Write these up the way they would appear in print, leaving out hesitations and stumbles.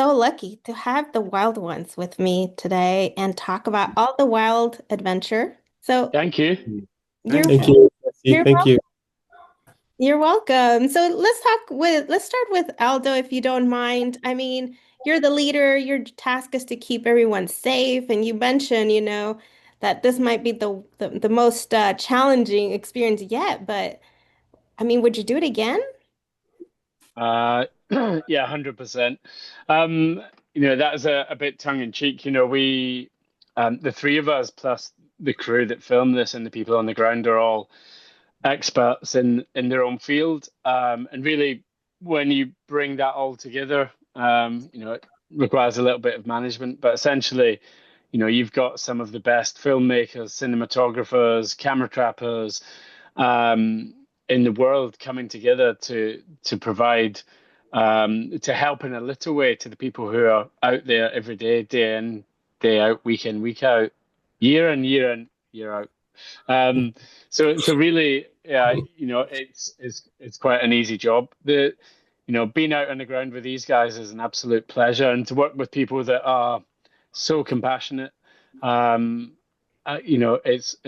so lucky to have the wild ones with me today and talk about all the wild adventure. So Thank you. you're Thank Thank you. you. you're Thank you. you're welcome. So let's start with Aldo if you don't mind. I mean, you're the leader, your task is to keep everyone safe, and you mentioned, that this might be the most challenging experience yet, but I mean, would you do it again? Yeah, 100%. That is a bit tongue in cheek. The three of us plus the crew that filmed this and the people on the ground are all experts in their own field. And really, when you bring that all together, it requires a little bit of management. But essentially, you've got some of the best filmmakers, cinematographers, camera trappers, in the world coming together to provide to help in a little way to the people who are out there every day in, day out, week in, week out, year in, year in, year out. So really, yeah, it's quite an easy job. Being out on the ground with these guys is an absolute pleasure, and to work with people that are so compassionate, um, it's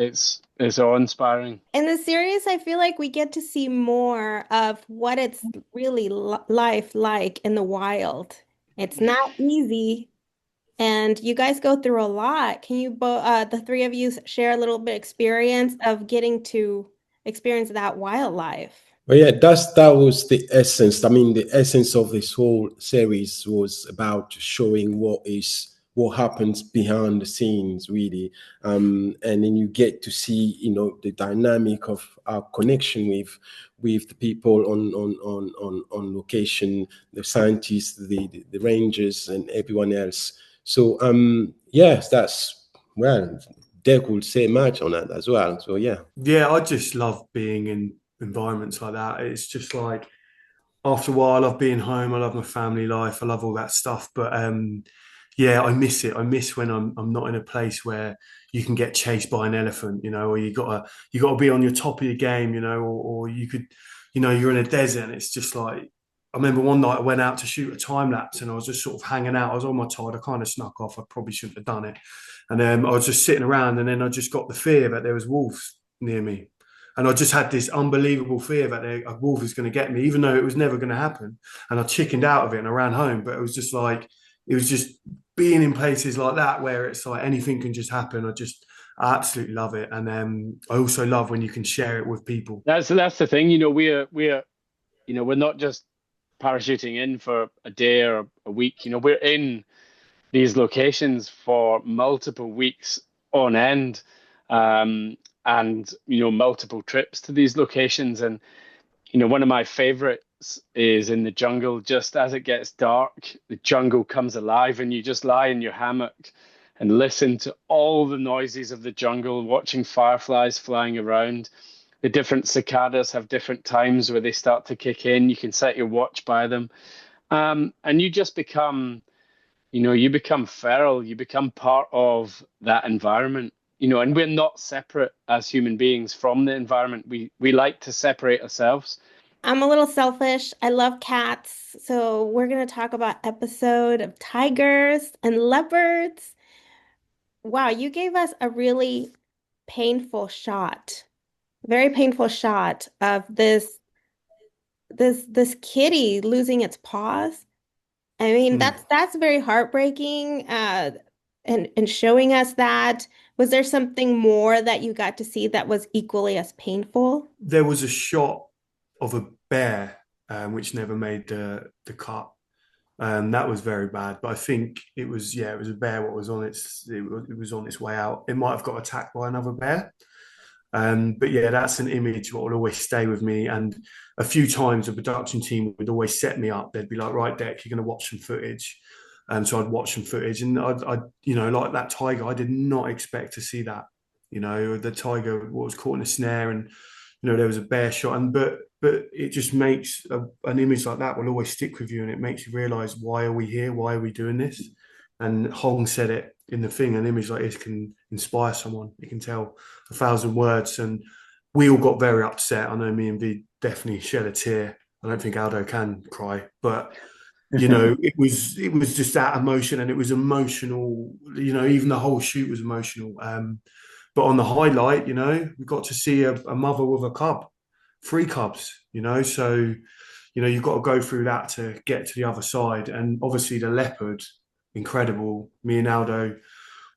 awe-inspiring. In the series, I feel like we get to see more of what it's really life like in the wild. It's not easy, and you guys go through a lot. Can you the three of you share a little bit experience of getting to experience that wildlife? But yeah, that was the essence. I mean, the essence of this whole series was about showing what happens behind the scenes, really. And then you get to see, the dynamic of our connection with the people on location, the scientists, the rangers, and everyone else. So yes, that's well. They could say much on that as well. So yeah. Yeah, I just love being in environments like that. It's just like after a while, I love being home. I love my family life. I love all that stuff. But yeah, I miss it. I miss when I'm not in a place where you can get chased by an elephant, or you gotta be on your top of your game, or you could, you're in a desert and it's just like I remember one night I went out to shoot a time lapse and I was just sort of hanging out. I was on my tide. I kind of snuck off. I probably shouldn't have done it. And I was just sitting around and then I just got the fear that there was wolves near me. And I just had this unbelievable fear that a wolf is going to get me, even though it was never going to happen. And I chickened out of it and I ran home. But it was just like, it was just being in places like that where it's like anything can just happen. I absolutely love it. And I also love when you can share it with people. That's the thing. We're not just parachuting in for a day or a week. We're in these locations for multiple weeks on end, and multiple trips to these locations. And one of my favorites is in the jungle. Just as it gets dark, the jungle comes alive, and you just lie in your hammock and listen to all the noises of the jungle, watching fireflies flying around. The different cicadas have different times where they start to kick in. You can set your watch by them, and you become feral, you become part of that environment, and we're not separate as human beings from the environment. We like to separate ourselves. I'm a little selfish. I love cats, so we're gonna talk about episode of tigers and leopards. Wow, you gave us a really painful shot, very painful shot of this kitty losing its paws. I mean, Hmm. that's very heartbreaking. And showing us that, was there something more that you got to see that was equally as painful? There was a shot of a bear, which never made the cut. That was very bad. But I think it was a bear. What was on it was on its way out. It might have got attacked by another bear. But yeah, that's an image what will always stay with me. And a few times the production team would always set me up. They'd be like, "Right, Deck, you're going to watch some footage." And so I'd watch some footage, and like that tiger, I did not expect to see that. The tiger was caught in a snare, and there was a bear shot, and but it just makes an image like that will always stick with you, and it makes you realize, why are we here? Why are we doing this? And Hong said it in the thing. An image like this can inspire someone. It can tell 1,000 words, and we all got very upset. I know me and V definitely shed a tear. I don't think Aldo can cry, but it was just that emotion, and it was emotional. Even the whole shoot was emotional. But on the highlight, we got to see a mother with a cub, three cubs. So you've got to go through that to get to the other side. And obviously the leopard, incredible. Me and Aldo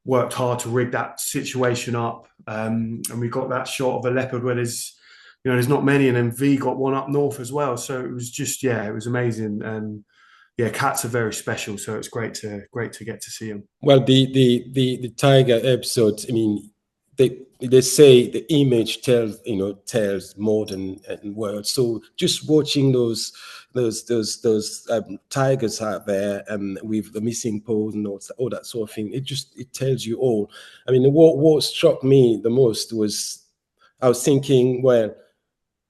worked hard to rig that situation up, and we got that shot of a leopard where there's not many, and then V got one up north as well. So it was just, yeah, it was amazing. And yeah, cats are very special, so it's great to get to see them. Well, the tiger episodes, I mean, they say the image tells more than words. So just watching those tigers out there with the missing paws and all that sort of thing, it tells you all. I mean, what struck me the most was I was thinking, well,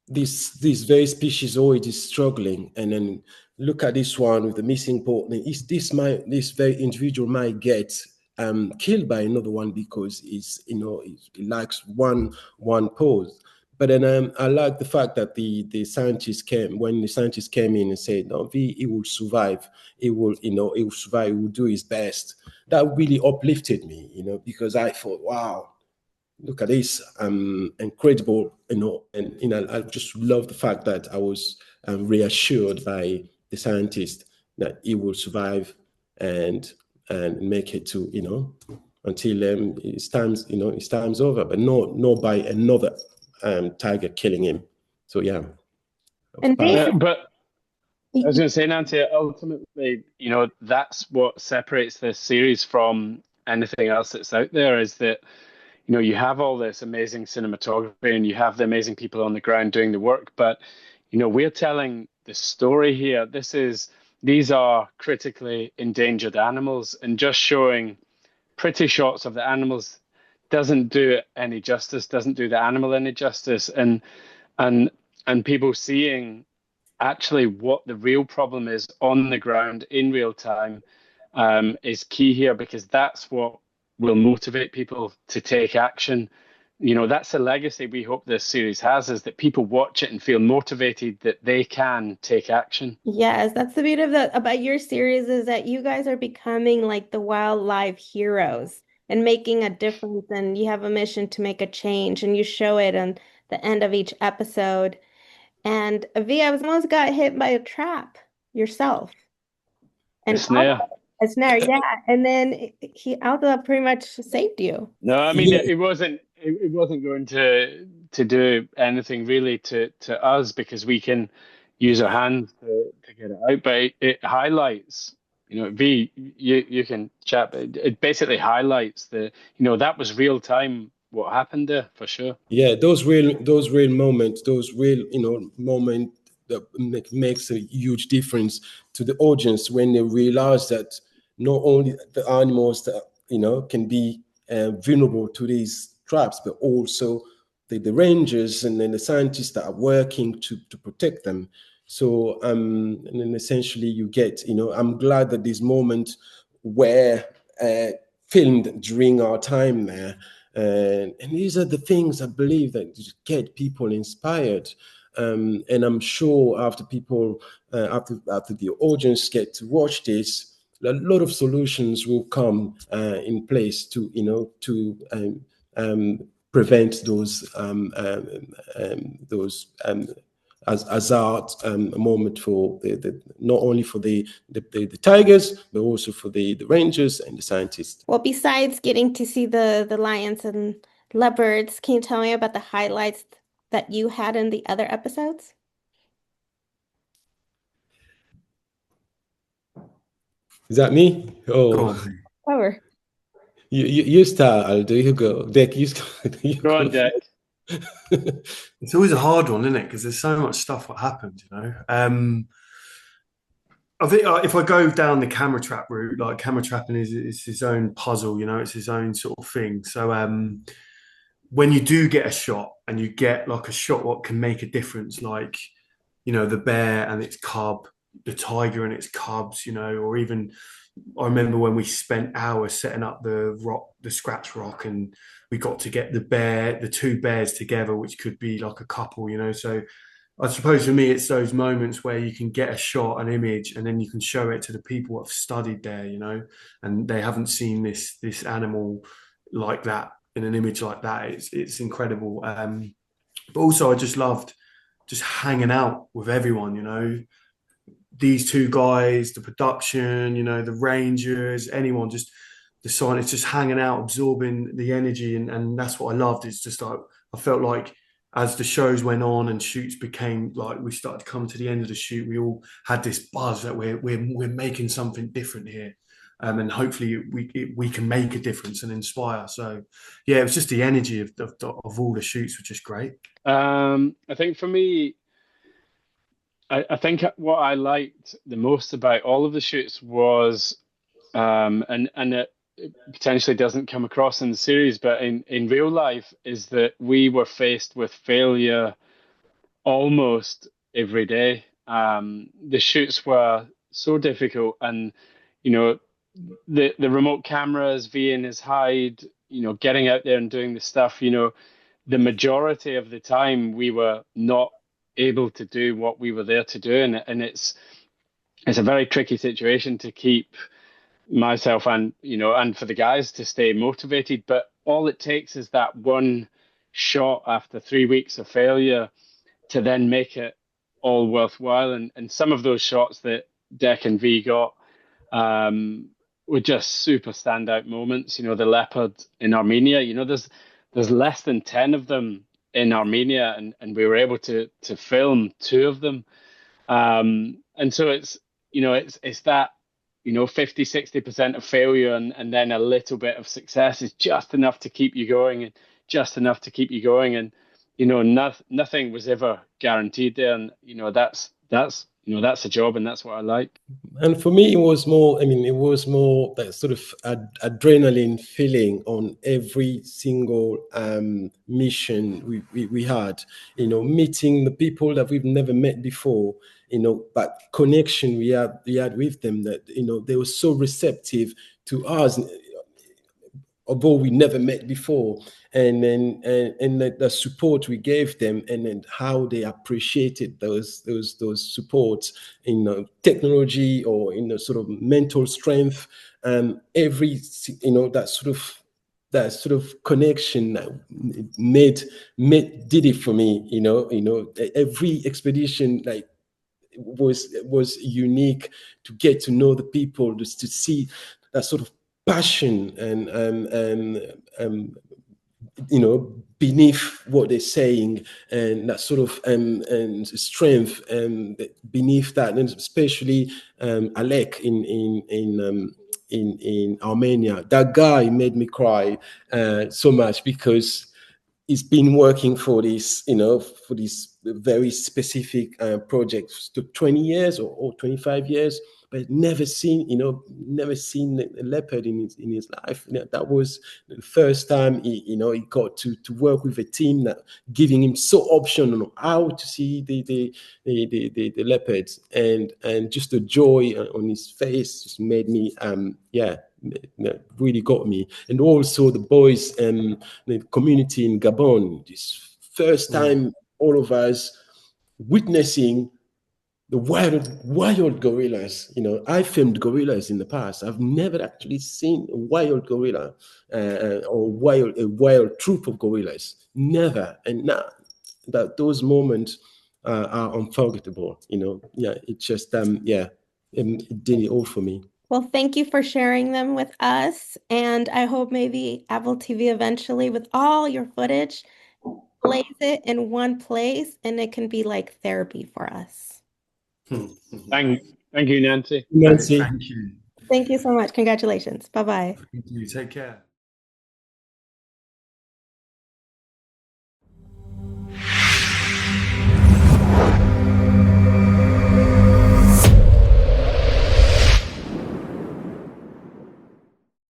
this very species already struggling, and then look at this one with the missing paw. This very individual might get killed by another one because it lacks one pose. But then I like the fact that the scientists came when the scientists came in and said, "No, he will survive. He will survive. He will do his best." That really uplifted me, because I thought, wow, look at this, incredible, and I just love the fact that I was reassured by the scientist that he will survive and make it to until it's time's over, but not by another tiger killing him. So yeah, And but I was going to say, Nancy, ultimately, that's what separates this series from anything else that's out there, is that you have all this amazing cinematography and you have the amazing people on the ground doing the work, but we're telling the story here. These are critically endangered animals, and just showing pretty shots of the animals doesn't do it any justice, doesn't do the animal any justice, and people seeing actually what the real problem is on the ground in real time is key here, because that's what will motivate people to take action. That's the legacy we hope this series has, is that people watch it and feel motivated that they can take action. yes, that's the beauty about your series, is that you guys are becoming like the wildlife heroes and making a difference, and you have a mission to make a change, and you show it on the end of each episode. And V, I was almost got hit by a trap yourself. A And snare. a snare, yeah. And then Aldo pretty much saved you. No, I mean, yeah, it wasn't going to do anything really to us, because we can use our hands to get it out. But it highlights, V, you can chat. But it basically highlights that was real time what happened there, for sure. yeah, those real moments, those real moment that makes a huge difference to the audience when they realize that not only the animals that can be vulnerable to these traps, but also the rangers and then the scientists that are working to protect them. So and then essentially you get, I'm glad that this moment were filmed during our time there. And these are the things I believe that just get people inspired. And I'm sure after after the audience get to watch this, a lot of solutions will come in place to prevent those as art moment for the not only for the tigers, but also for the rangers and the scientists. Well, besides getting to see the lions and leopards, can you tell me about the highlights that you had in the other episodes? Is that me? Go Oh, on. Cover. you start, Aldo. You go. Dick, you Go on, go. Dick. It's always a hard one, isn't it? Because there's so much stuff that happened. I think if I go down the camera trap route, like camera trapping is its own puzzle, it's its own sort of thing. So when you do get a shot and you get like a shot what can make a difference, like the bear and its cub, the tiger and its cubs, or even I remember when we spent hours setting up the scratch rock, and we got to get the two bears together, which could be like a couple, So I suppose for me, it's those moments where you can get a shot, an image, and then you can show it to the people who have studied there, you know, and they haven't seen this animal like that in an image like that. It's incredible. But also, I just loved just hanging out with everyone, you know, these two guys, the production, you know, the Rangers, anyone, just the scientists just hanging out, absorbing the energy, and that's what I loved. It's just like I felt like as the shows went on and shoots became like we started to come to the end of the shoot, we all had this buzz that we're making something different here. And hopefully we can make a difference and inspire. So, yeah, it was just the energy of all the shoots, which is great. I think for me, I think what I liked the most about all of the shoots was, and it potentially doesn't come across in the series, but in real life, is that we were faced with failure almost every day. The shoots were so difficult, and you know, the remote cameras, V in his hide, getting out there and doing the stuff, the majority of the time we were not able to do what we were there to do, and it's a very tricky situation to keep myself and for the guys to stay motivated. But all it takes is that one shot after 3 weeks of failure to then make it all worthwhile. And some of those shots that Dec and V got were just super standout moments. The leopard in Armenia. There's less than 10 of them in Armenia, and we were able to film 2 of them. And so it's that 50-60% of failure and then a little bit of success is just enough to keep you going, and just enough to keep you going. And nothing was ever guaranteed there, and that's a job, and that's what I like. And for me, it was more, it was more that sort of adrenaline feeling on every single mission we had, meeting the people that we've never met before, but connection we had with them, that, they were so receptive to us, although we never met before, and then and the support we gave them, and then how they appreciated those supports in technology or in sort of mental strength, every that sort of connection made did it for me. Every expedition was unique, to get to know the people, just to see that sort of passion and beneath what they're saying, and that sort of and strength beneath that, and especially Alec in Armenia. That guy made me cry so much, because he's been working for this, for this very specific project, to 20 years or 25 years, but never seen a leopard in his life. That was the first time he got to work with a team that giving him so option on how to see the leopards, and just the joy on his face just made me really got me. And also the boys and the community in Gabon, this first time all of us witnessing the wild gorillas. I filmed gorillas in the past. I've never actually seen a wild gorilla or a wild troop of gorillas. Never. And now that those moments are unforgettable. It just it did it all for me. Well, thank you for sharing them with us. And I hope maybe Apple TV eventually, with all your footage, plays it in one place, and it can be like therapy for us. Thank you, Nancy. Nancy. Thank you. Thank you so much. Congratulations. Bye-bye. Thank you. Take care.